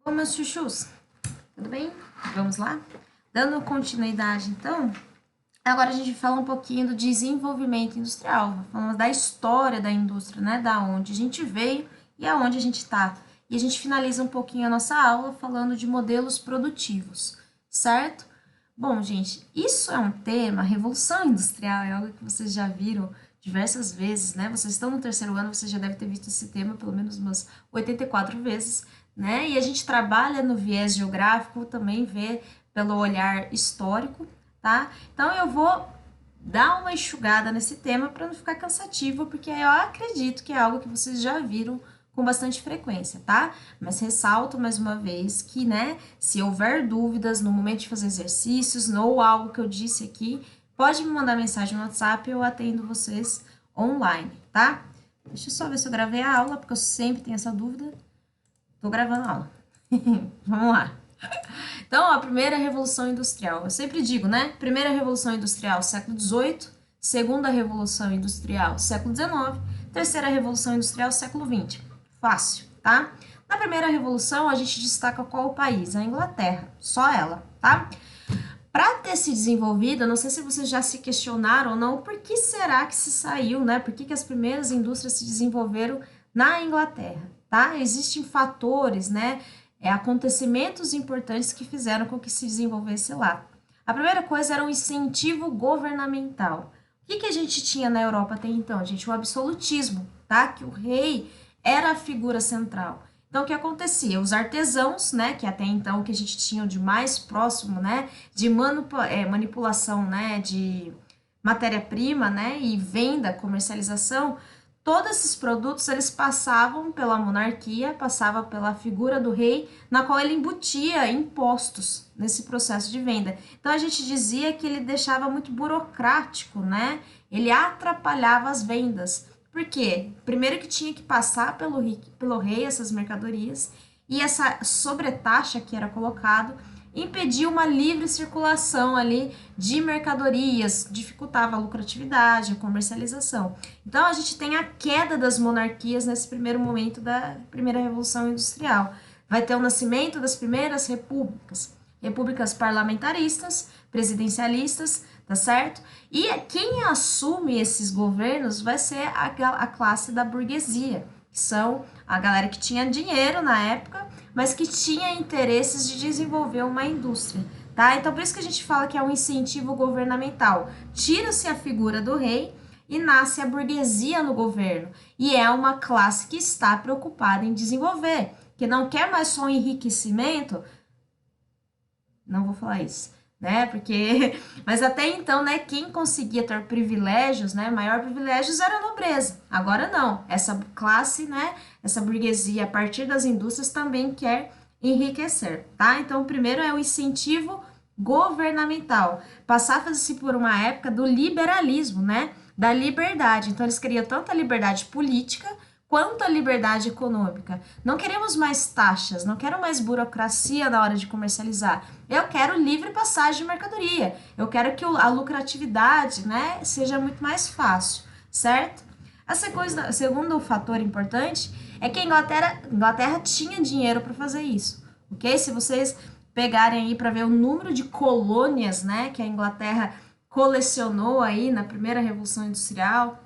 Oi, meus chuchus, tudo bem? Vamos lá? Dando continuidade, então, agora a gente fala um pouquinho do desenvolvimento industrial, falamos da história da indústria, né? Da onde a gente veio e aonde a gente está. E a gente finaliza um pouquinho a nossa aula falando de modelos produtivos, certo? Bom, gente, isso é um tema, revolução industrial, é algo que vocês já viram diversas vezes, né? Vocês estão no terceiro ano, vocês já devem ter visto esse tema pelo menos umas 84 vezes, né? E a gente trabalha no viés geográfico, também vê pelo olhar histórico, tá? Então eu vou dar uma enxugada nesse tema para não ficar cansativo, porque eu acredito que é algo que vocês já viram com bastante frequência, tá? Mas ressalto mais uma vez que, né, se houver dúvidas no momento de fazer exercícios ou algo que eu disse aqui, pode me mandar mensagem no WhatsApp, eu atendo vocês online, tá? Deixa eu só ver se eu gravei a aula, porque eu sempre tenho essa dúvida. Tô gravando a aula. Vamos lá. Então, a primeira revolução industrial. Eu sempre digo, né? Primeira revolução industrial, século XVIII. Segunda revolução industrial, século XIX. Terceira revolução industrial, século XX. Fácil, tá? Na primeira revolução, a gente destaca qual país? A Inglaterra. Só ela, tá? Para ter se desenvolvido, não sei se vocês já se questionaram ou não, por que será que se saiu, né? Por que as primeiras indústrias se desenvolveram na Inglaterra, tá? Existem fatores, né? Acontecimentos importantes que fizeram com que se desenvolvesse lá. A primeira coisa era o incentivo governamental. O que a gente tinha na Europa até então, gente? O absolutismo, tá? Que o rei era a figura central. Então, o que acontecia? Os artesãos, né, que até então que a gente tinha de mais próximo, né, de manipulação, né, de matéria-prima, né, e venda, comercialização, todos esses produtos, eles passavam pela monarquia, passava pela figura do rei, na qual ele embutia impostos nesse processo de venda. Então, a gente dizia que ele deixava muito burocrático, né, ele atrapalhava as vendas. Por quê? Primeiro que tinha que passar pelo rei essas mercadorias, e essa sobretaxa que era colocado impedia uma livre circulação ali de mercadorias, dificultava a lucratividade, a comercialização. Então a gente tem a queda das monarquias nesse primeiro momento da primeira revolução industrial. Vai ter o nascimento das primeiras repúblicas, repúblicas parlamentaristas, presidencialistas, tá certo? E quem assume esses governos vai ser a classe da burguesia, que são a galera que tinha dinheiro na época, mas que tinha interesses de desenvolver uma indústria, tá? Então, por isso que a gente fala que é um incentivo governamental. Tira-se a figura do rei e nasce a burguesia no governo. E é uma classe que está preocupada em desenvolver, que não quer mais só um enriquecimento. Não vou falar isso, né? Porque, mas até então, né, quem conseguia ter privilégios, né, maior privilégios era a nobreza. Agora não, essa classe, né, essa burguesia a partir das indústrias também quer enriquecer, tá? Então, o primeiro é o incentivo governamental. Passava-se por uma época do liberalismo, né, da liberdade. Então, eles queriam tanto a liberdade política quanto à liberdade econômica. Não queremos mais taxas, não quero mais burocracia na hora de comercializar. Eu quero livre passagem de mercadoria. Eu quero que a lucratividade, né, seja muito mais fácil, certo? Segundo fator importante é que a Inglaterra tinha dinheiro para fazer isso, ok? Se vocês pegarem aí para ver o número de colônias, né, que a Inglaterra colecionou aí na primeira Revolução Industrial,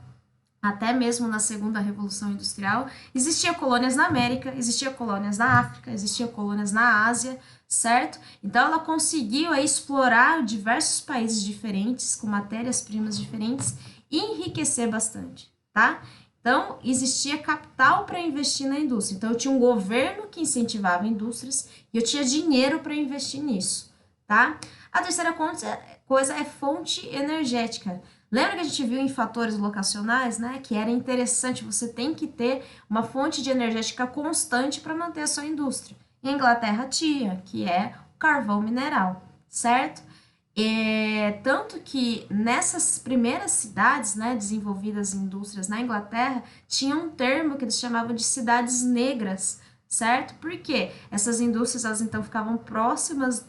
até mesmo na segunda Revolução Industrial, existia colônias na América, existia colônias na África, existia colônias na Ásia, certo? Então ela conseguiu aí explorar diversos países diferentes, com matérias-primas diferentes, e enriquecer bastante, tá? Então existia capital para investir na indústria. Então eu tinha um governo que incentivava indústrias e eu tinha dinheiro para investir nisso, tá? A terceira coisa é fonte energética. Lembra que a gente viu em fatores locacionais, né, que era interessante, você tem que ter uma fonte de energética constante para manter a sua indústria. E a Inglaterra tinha, que é o carvão mineral, certo? Tanto que nessas primeiras cidades, né, desenvolvidas em indústrias na Inglaterra, tinha um termo que eles chamavam de cidades negras, certo? Por quê? Essas indústrias, elas então ficavam próximas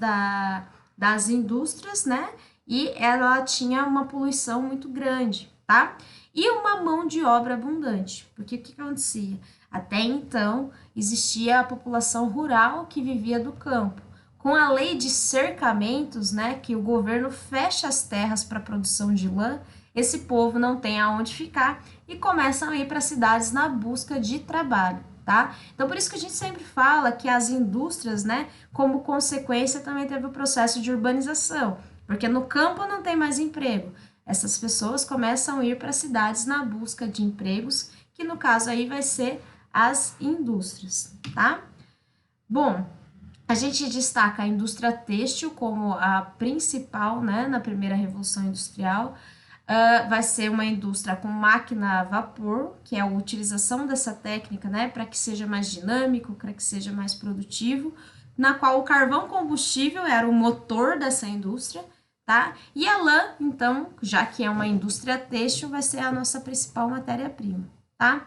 das indústrias, né? E ela tinha uma poluição muito grande, tá? E uma mão de obra abundante, porque o que acontecia? Até então, existia a população rural que vivia do campo. Com a lei de cercamentos, né, que o governo fecha as terras para a produção de lã, esse povo não tem aonde ficar e começam a ir para cidades na busca de trabalho, tá? Então, por isso que a gente sempre fala que as indústrias, né, como consequência, também teve o processo de urbanização, porque no campo não tem mais emprego. Essas pessoas começam a ir para cidades na busca de empregos, que no caso aí vai ser as indústrias, tá? Bom, a gente destaca a indústria têxtil como a principal, né, na primeira revolução industrial. Vai ser uma indústria com máquina a vapor, que é a utilização dessa técnica, né, para que seja mais dinâmico, para que seja mais produtivo, na qual o carvão combustível era o motor dessa indústria, tá? E a lã, então, já que é uma indústria têxtil, vai ser a nossa principal matéria-prima, tá?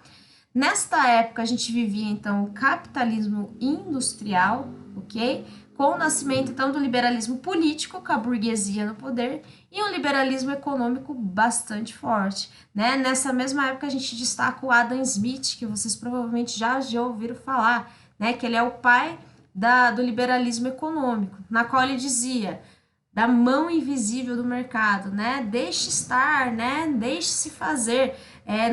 Nesta época, a gente vivia, então, o capitalismo industrial, ok? Com o nascimento, então, do liberalismo político, com a burguesia no poder, e um liberalismo econômico bastante forte, né? Nessa mesma época, a gente destaca o Adam Smith, que vocês provavelmente já ouviram falar, né? Que ele é o pai do liberalismo econômico, na qual ele dizia da mão invisível do mercado, né? Deixe estar, né? Deixe-se fazer.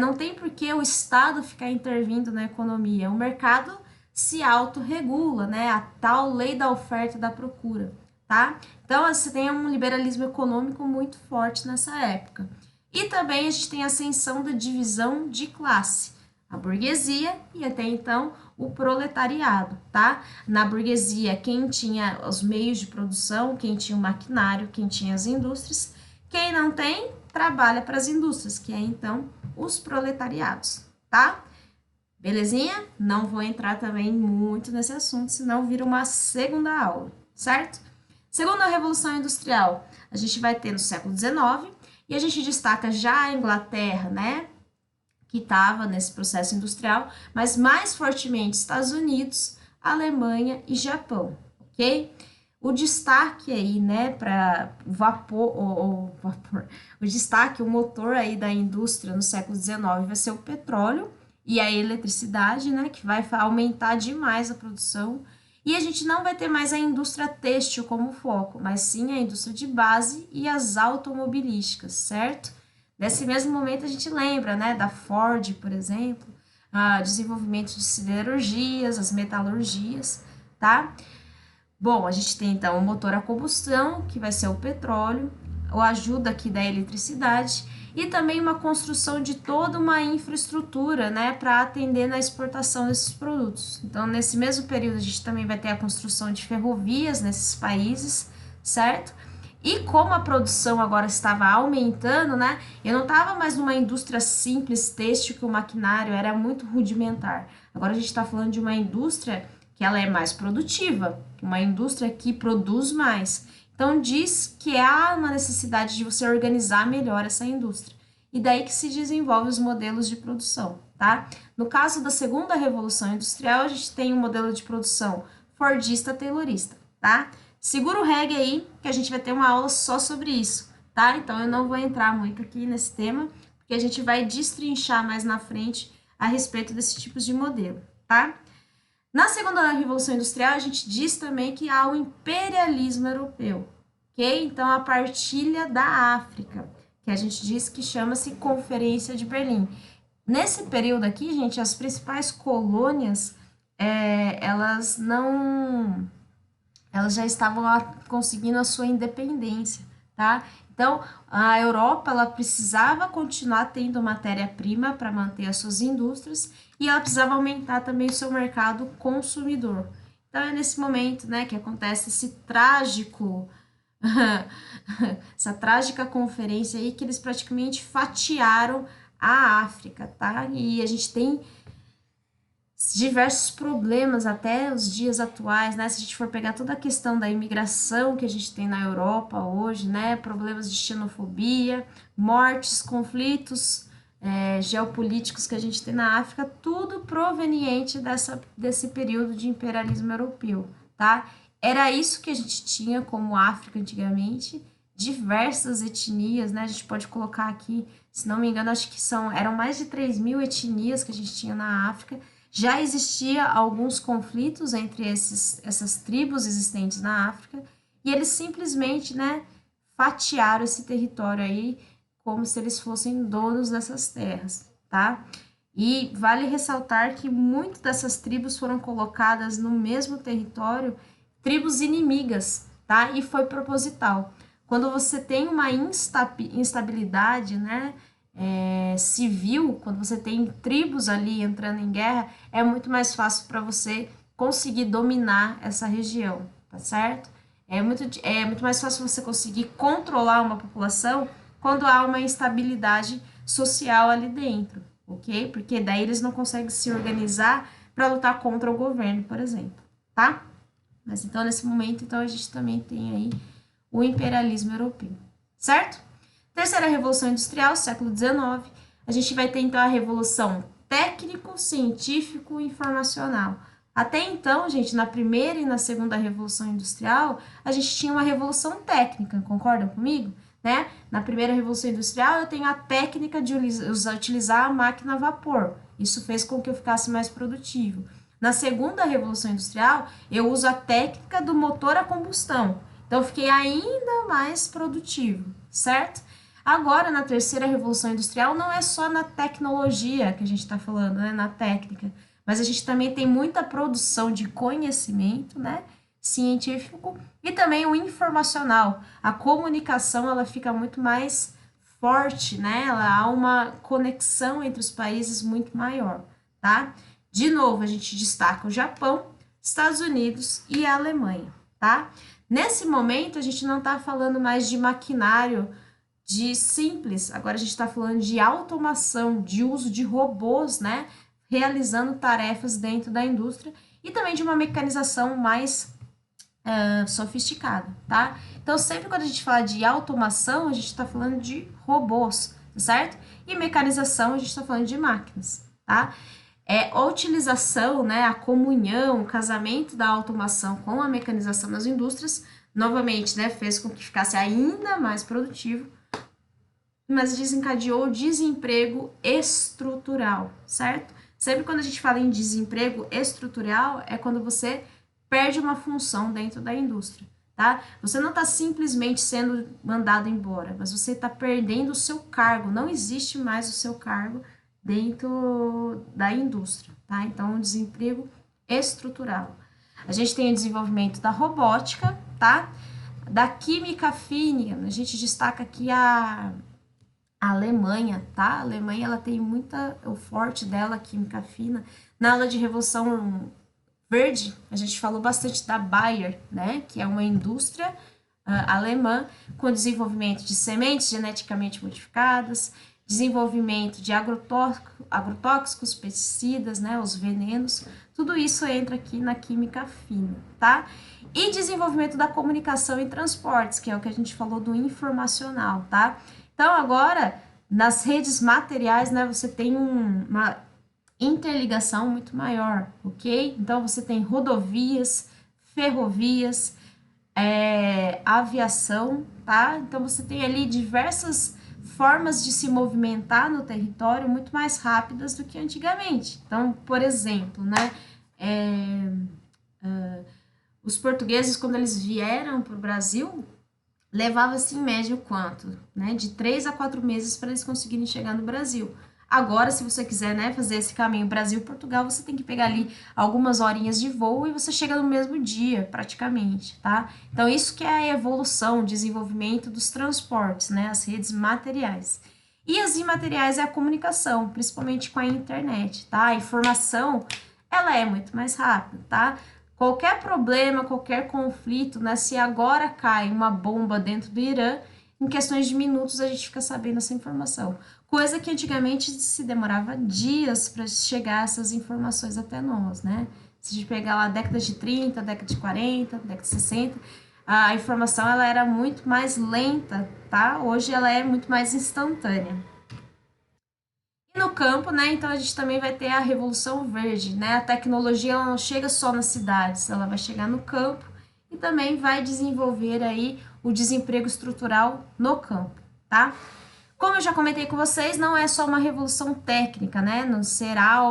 Não tem por que o Estado ficar intervindo na economia. O mercado se autorregula, né? A tal lei da oferta e da procura, tá? Então, você tem um liberalismo econômico muito forte nessa época. E também a gente tem a ascensão da divisão de classe. A burguesia e até então o proletariado, tá? Na burguesia, quem tinha os meios de produção, quem tinha o maquinário, quem tinha as indústrias, quem não tem, trabalha para as indústrias, que é então os proletariados, tá? Belezinha? Não vou entrar também muito nesse assunto, senão vira uma segunda aula, certo? Segunda Revolução Industrial, a gente vai ter no século XIX, e a gente destaca já a Inglaterra, né? Que estava nesse processo industrial, mas mais fortemente Estados Unidos, Alemanha e Japão, ok? O destaque aí, né, para vapor, o destaque, o motor aí da indústria no século XIX vai ser o petróleo e a eletricidade, né, que vai aumentar demais a produção. E a gente não vai ter mais a indústria têxtil como foco, mas sim a indústria de base e as automobilísticas, certo? Nesse mesmo momento a gente lembra, né, da Ford, por exemplo, desenvolvimento de siderurgias, as metalurgias, tá? Bom, a gente tem então o motor a combustão, que vai ser o petróleo, a ajuda aqui da eletricidade e também uma construção de toda uma infraestrutura, né, para atender na exportação desses produtos. Então, nesse mesmo período, a gente também vai ter a construção de ferrovias nesses países, certo? E como a produção agora estava aumentando, né? Eu não estava mais numa indústria simples têxtil que o maquinário era muito rudimentar. Agora a gente está falando de uma indústria que ela é mais produtiva, uma indústria que produz mais. Então diz que há uma necessidade de você organizar melhor essa indústria. E daí que se desenvolvem os modelos de produção, tá? No caso da segunda revolução industrial, a gente tem um modelo de produção fordista-taylorista, tá? Segura o reggae aí, que a gente vai ter uma aula só sobre isso, tá? Então, eu não vou entrar muito aqui nesse tema, porque a gente vai destrinchar mais na frente a respeito desses tipos de modelo, tá? Na segunda revolução industrial, a gente diz também que há o imperialismo europeu, ok? Então, a partilha da África, que a gente diz que chama-se Conferência de Berlim. Nesse período aqui, gente, as principais colônias, elas já estavam conseguindo a sua independência, tá? Então, a Europa, ela precisava continuar tendo matéria-prima para manter as suas indústrias e ela precisava aumentar também o seu mercado consumidor. Então, é nesse momento, né, que acontece essa trágica conferência aí que eles praticamente fatiaram a África, tá? E a gente tem diversos problemas até os dias atuais, né? Se a gente for pegar toda a questão da imigração que a gente tem na Europa hoje, né? Problemas de xenofobia, mortes, conflitos geopolíticos que a gente tem na África, tudo proveniente desse período de imperialismo europeu, tá? Era isso que a gente tinha como África antigamente, diversas etnias, né? A gente pode colocar aqui, se não me engano, acho que eram mais de 3.000 etnias que a gente tinha na África, Já existia alguns conflitos entre essas tribos existentes na África, e eles simplesmente, né, fatiaram esse território aí como se eles fossem donos dessas terras, tá? E vale ressaltar que muitas dessas tribos foram colocadas no mesmo território, tribos inimigas, tá? E foi proposital. Quando você tem uma instabilidade, né, civil, quando você tem tribos ali entrando em guerra, é muito mais fácil para você conseguir dominar essa região, tá certo? É muito mais fácil você conseguir controlar uma população quando há uma instabilidade social ali dentro, ok? Porque daí eles não conseguem se organizar para lutar contra o governo, por exemplo, tá? Mas então, nesse momento, então, a gente também tem aí o imperialismo europeu, certo? Terceira Revolução Industrial, século XIX, a gente vai ter então a Revolução Técnico-Científico-Informacional. Até então, gente, na primeira e na segunda Revolução Industrial, a gente tinha uma revolução técnica, concordam comigo? Né? Na primeira Revolução Industrial, eu tenho a técnica de utilizar a máquina a vapor. Isso fez com que eu ficasse mais produtivo. Na segunda Revolução Industrial, eu uso a técnica do motor a combustão. Então, eu fiquei ainda mais produtivo, certo? Agora, na terceira Revolução Industrial, não é só na tecnologia que a gente está falando, né? Na técnica, mas a gente também tem muita produção de conhecimento, né? Científico e também o informacional. A comunicação, ela fica muito mais forte, né? Há uma conexão entre os países muito maior, tá? De novo, a gente destaca o Japão, Estados Unidos e a Alemanha, tá? Nesse momento, a gente não está falando mais de maquinário, de simples, agora a gente está falando de automação, de uso de robôs, né? Realizando tarefas dentro da indústria e também de uma mecanização mais sofisticada, tá? Então, sempre quando a gente fala de automação, a gente está falando de robôs, certo? E mecanização, a gente está falando de máquinas, tá? A utilização, né, a comunhão, o casamento da automação com a mecanização nas indústrias, novamente, né, fez com que ficasse ainda mais produtivo, mas desencadeou o desemprego estrutural, certo? Sempre quando a gente fala em desemprego estrutural, é quando você perde uma função dentro da indústria, tá? Você não está simplesmente sendo mandado embora, mas você está perdendo o seu cargo, não existe mais o seu cargo dentro da indústria, tá? Então, o desemprego estrutural. A gente tem o desenvolvimento da robótica, tá? Da química fina, a gente destaca aqui a Alemanha, tá? A Alemanha, ela tem o forte dela, a química fina. Na aula de Revolução Verde, a gente falou bastante da Bayer, né? Que é uma indústria alemã com desenvolvimento de sementes geneticamente modificadas, desenvolvimento de agrotóxicos, pesticidas, né? Os venenos. Tudo isso entra aqui na química fina, tá? E desenvolvimento da comunicação e transportes, que é o que a gente falou do informacional, tá? Então, agora, nas redes materiais, né, você tem uma interligação muito maior, ok? Então, você tem rodovias, ferrovias, aviação, tá? Então, você tem ali diversas formas de se movimentar no território muito mais rápidas do que antigamente. Então, por exemplo, né, os portugueses, quando eles vieram para o Brasil, levava-se em média o quanto? Né? De 3 a 4 meses para eles conseguirem chegar no Brasil. Agora, se você quiser, né, fazer esse caminho Brasil-Portugal, você tem que pegar ali algumas horinhas de voo e você chega no mesmo dia, praticamente, tá? Então, isso que é a evolução, o desenvolvimento dos transportes, né, as redes materiais. E as imateriais é a comunicação, principalmente com a internet, tá? A informação, ela é muito mais rápida, tá? Qualquer problema, qualquer conflito, né? Se agora cai uma bomba dentro do Irã, em questões de minutos a gente fica sabendo essa informação. Coisa que antigamente se demorava dias para chegar essas informações até nós, né? Se a gente pegar lá década de 30, década de 40, década de 60, a informação ela era muito mais lenta, tá? Hoje ela é muito mais instantânea. E no campo, né, então a gente também vai ter a Revolução Verde, né? A tecnologia ela não chega só nas cidades, ela vai chegar no campo e também vai desenvolver aí o desemprego estrutural no campo, tá? Como eu já comentei com vocês, não é só uma revolução técnica, né? Não será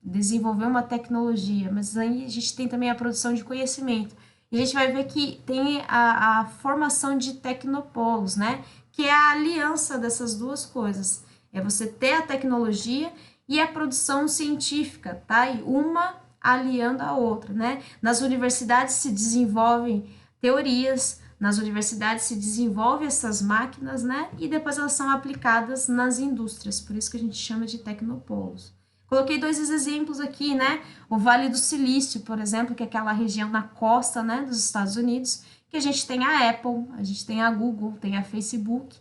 desenvolver uma tecnologia, mas aí a gente tem também a produção de conhecimento. E a gente vai ver que tem a formação de tecnopolos, né? Que é a aliança dessas duas coisas. É você ter a tecnologia e a produção científica, tá? E uma aliando a outra, né? Nas universidades se desenvolvem teorias, nas universidades se desenvolvem essas máquinas, né? E depois elas são aplicadas nas indústrias, por isso que a gente chama de tecnopolos. Coloquei dois exemplos aqui, né? O Vale do Silício, por exemplo, que é aquela região na costa, né, dos Estados Unidos, que a gente tem a Apple, a gente tem a Google, tem a Facebook,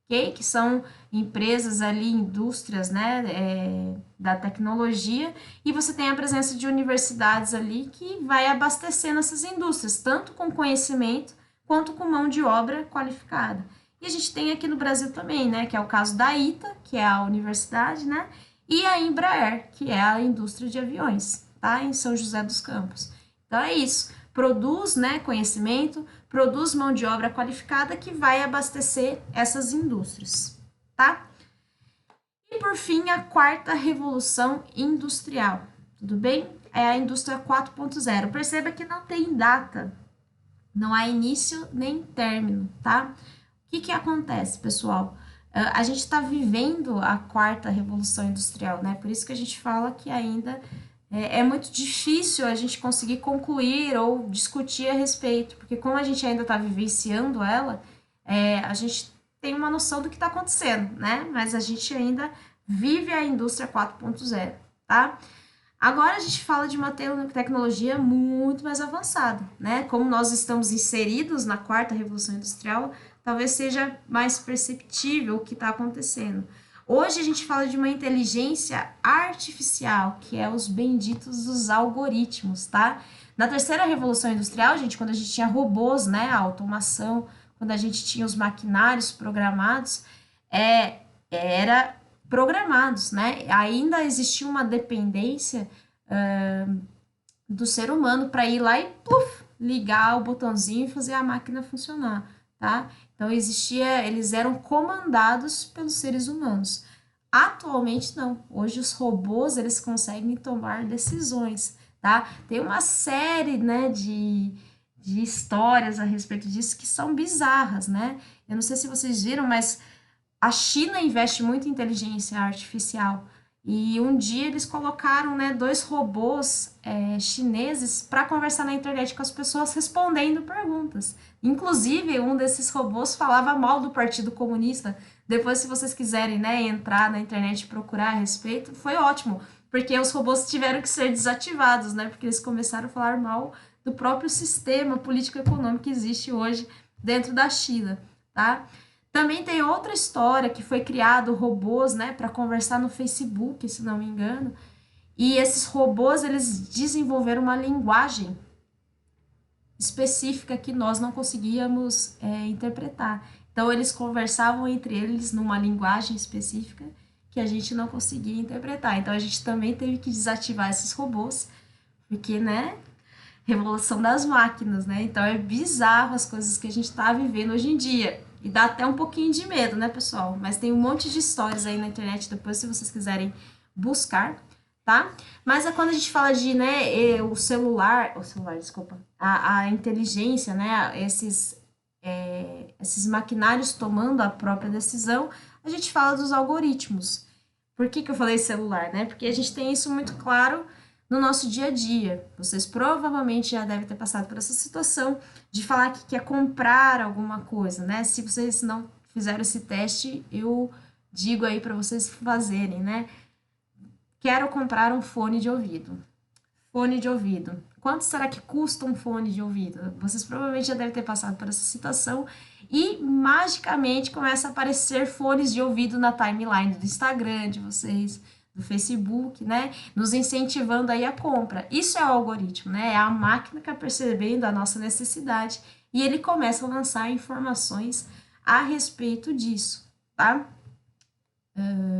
ok? Que são empresas ali, indústrias, né, da tecnologia, e você tem a presença de universidades ali que vai abastecendo essas indústrias, tanto com conhecimento quanto com mão de obra qualificada. E a gente tem aqui no Brasil também, né, que é o caso da ITA, que é a universidade, né, e a Embraer, que é a indústria de aviões, tá, em São José dos Campos. Então é isso, produz, né, conhecimento, produz mão de obra qualificada que vai abastecer essas indústrias, tá? E por fim, a quarta revolução industrial, tudo bem? É a indústria 4.0. Perceba que não tem data, não há início nem término, tá? O que que acontece, pessoal? A gente está vivendo a quarta revolução industrial, né? Por isso que a gente fala que ainda é muito difícil a gente conseguir concluir ou discutir a respeito, porque como a gente ainda está vivenciando ela, a gente tem uma noção do que está acontecendo, né? Mas a gente ainda vive a indústria 4.0, tá? Agora a gente fala de uma tecnologia muito mais avançada, né? Como nós estamos inseridos na quarta revolução industrial, talvez seja mais perceptível o que está acontecendo. Hoje a gente fala de uma inteligência artificial, que é os benditos dos algoritmos, tá? Na terceira revolução industrial, gente, quando a gente tinha robôs, né, a automação, quando a gente tinha os maquinários programados, era programados, né? Ainda existia uma dependência do ser humano para ir lá e pluf, ligar o botãozinho e fazer a máquina funcionar, tá? Então eles eram comandados pelos seres humanos. Atualmente não. Hoje os robôs eles conseguem tomar decisões, tá? Tem uma série, né, de histórias a respeito disso que são bizarras, né? Eu não sei se vocês viram, mas a China investe muito em inteligência artificial. E um dia eles colocaram, né, dois robôs chineses para conversar na internet com as pessoas respondendo perguntas. Inclusive, um desses robôs falava mal do Partido Comunista. Depois, se vocês quiserem, né, entrar na internet e procurar a respeito, foi ótimo, porque os robôs tiveram que ser desativados, né, porque eles começaram a falar mal do próprio sistema político-econômico que existe hoje dentro da China, tá? Também tem outra história que foi criado robôs, né, para conversar no Facebook, se não me engano. E esses robôs, eles desenvolveram uma linguagem específica que nós não conseguíamos interpretar. Então, eles conversavam entre eles numa linguagem específica que a gente não conseguia interpretar. Então, a gente também teve que desativar esses robôs, porque, né, revolução das máquinas, né? Então, é bizarro as coisas que a gente está vivendo hoje em dia. E dá até um pouquinho de medo, né, pessoal? Mas tem um monte de histórias aí na internet depois, se vocês quiserem buscar, tá? Mas é quando a gente fala de, né, o celular, desculpa, a inteligência, né, esses maquinários tomando a própria decisão, a gente fala dos algoritmos. Por que que eu falei celular, né? Porque a gente tem isso muito claro no nosso dia a dia. Vocês provavelmente já devem ter passado por essa situação de falar que quer comprar alguma coisa, né? Se vocês não fizeram esse teste, eu digo aí para vocês fazerem, né? Quero comprar um fone de ouvido. Fone de ouvido. Quanto será que custa um fone de ouvido? Vocês provavelmente já devem ter passado por essa situação e magicamente começa a aparecer fones de ouvido na timeline do Instagram de vocês, do Facebook, né? Nos incentivando aí a compra. Isso é o algoritmo, né? É a máquina que está percebendo a nossa necessidade e ele começa a lançar informações a respeito disso, tá?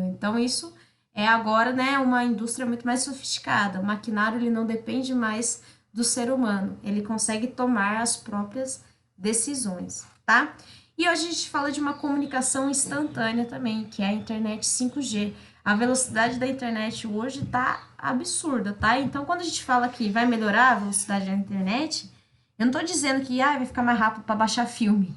Então, isso é agora, né, uma indústria muito mais sofisticada. O maquinário, ele não depende mais do ser humano. Ele consegue tomar as próprias decisões, tá? E hoje a gente fala de uma comunicação instantânea também, que é a internet 5G. A velocidade da internet hoje tá absurda, tá? Então, quando a gente fala que vai melhorar a velocidade da internet, eu não tô dizendo que vai ficar mais rápido para baixar filme.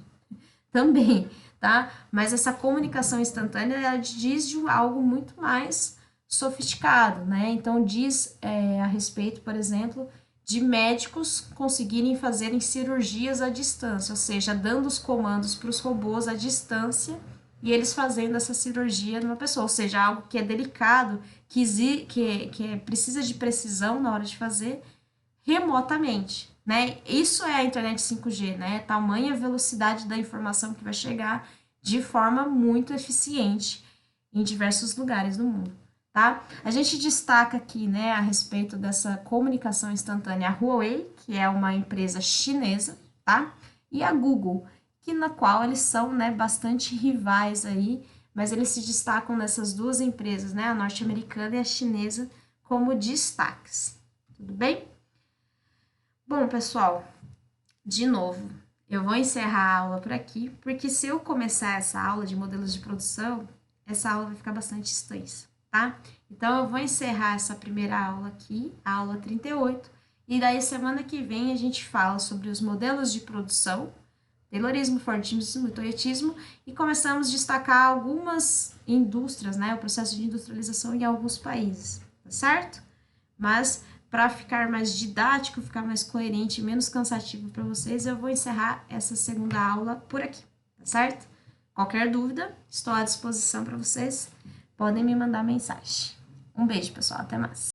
Também, tá? Mas essa comunicação instantânea, ela diz de algo muito mais sofisticado, né? Então, diz a respeito, por exemplo, de médicos conseguirem fazerem cirurgias à distância, ou seja, dando os comandos para os robôs à distância e eles fazendo essa cirurgia numa pessoa, ou seja, algo que é delicado, precisa de precisão na hora de fazer remotamente, né? Isso é a internet 5G, né? Tamanha velocidade da informação que vai chegar de forma muito eficiente em diversos lugares do mundo, tá? A gente destaca aqui, né, a respeito dessa comunicação instantânea, a Huawei, que é uma empresa chinesa, tá? E a Google, que na qual eles são, né, bastante rivais aí, mas eles se destacam nessas duas empresas, né, a norte-americana e a chinesa, como destaques. Tudo bem? Bom, pessoal, de novo, eu vou encerrar a aula por aqui, porque se eu começar essa aula de modelos de produção, essa aula vai ficar bastante extensa, tá? Então, eu vou encerrar essa primeira aula aqui, a aula 38, e daí semana que vem a gente fala sobre os modelos de produção, Taylorismo, Fordismo e Toyotismo, e começamos a destacar algumas indústrias, né, o processo de industrialização em alguns países, tá certo? Mas para ficar mais didático, ficar mais coerente e menos cansativo para vocês, eu vou encerrar essa segunda aula por aqui, tá certo? Qualquer dúvida, estou à disposição para vocês. Podem me mandar mensagem. Um beijo, pessoal. Até mais.